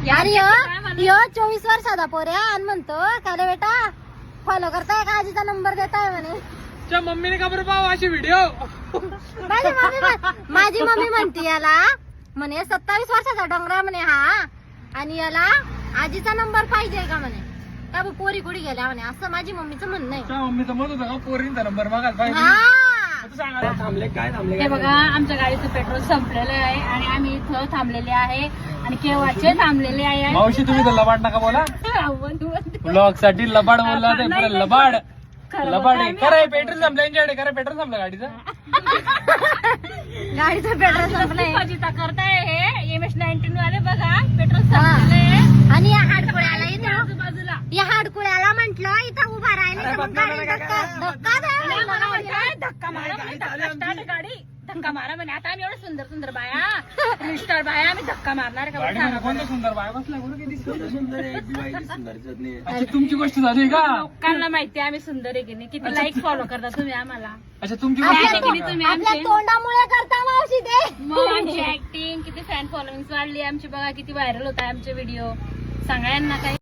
अरे यो 24 वर्षाचा पोऱ्या आणि म्हणतो का रे बेटा फॉलो करताय का आजीचा नंबर देताय म्हणे. मम्मीने का बरं पाहू अशी व्हिडिओ. माझी मम्मी म्हणते याला म्हणे 27 वर्षाचा डोंगरा म्हणे हा आणि याला आजीचा नंबर पाहिजे का म्हणे. का पोरी कुठे गेल्या म्हणे असं माझी मम्मीचं म्हणणं आहे. मम्मीचं म्हणत होतं का पोरींचा नंबर मागायला पाहिजे. थांबले काय थांबले. हे बघा आमच्या गाडीचं पेट्रोल संपलेलं आहे आणि आम्ही इथं थांबलेले आहे आणि केव्हाचे थांबलेले आहे. मावशी तुम्ही तर लबाड नका बोला. ब्लॉग साठी लबाड बोलला ते पुढे लबाड लबाड आहे. खरं पेट्रोल संपलं यांच्याकडे. खरं पेट्रोल संपलं गाडीचं. गाडीचं पेट्रोल संपलंय. फजिता करताय हे MS-19 वाले बघा पेट्रोल संपलंय आणि या हाडकुळ्याला इथं आजूबाजूला. या हाडकुळ्याला म्हंटल इथं उभा राहिले मग गाडी धक्का द्यायला मला लागला. म्हणताय, धक्का मारा म्हणे, स्टार्ट गाडी धक्का मारा म्हणे. आता आम्ही एवढं सुंदर सुंदर बाया मिस्टर बाया आम्ही धक्का मारणार का बरं गाडीमध्ये सांगा कोणतं बरं. सुंदर बाय बसला बरं किती सुंदर. अच्छा तुमची गोष्ट झाली का. लोकांना माहिती आहे आम्ही सुंदर आहे की नाही. किती लाईक फॉलो करता तुम्ही आम्हाला. अच्छा तुमची आपल्या गोष्ट की नाही तुम्ही आपल्या आमचे. तोंडामुळे करता मावशी ते. मग आमची ऍक्टिंग किती फॅन फॉलोइंग वाढली आमची बघा किती व्हायरल होत आहे आमचे व्हिडिओ. सांगा यांना काही.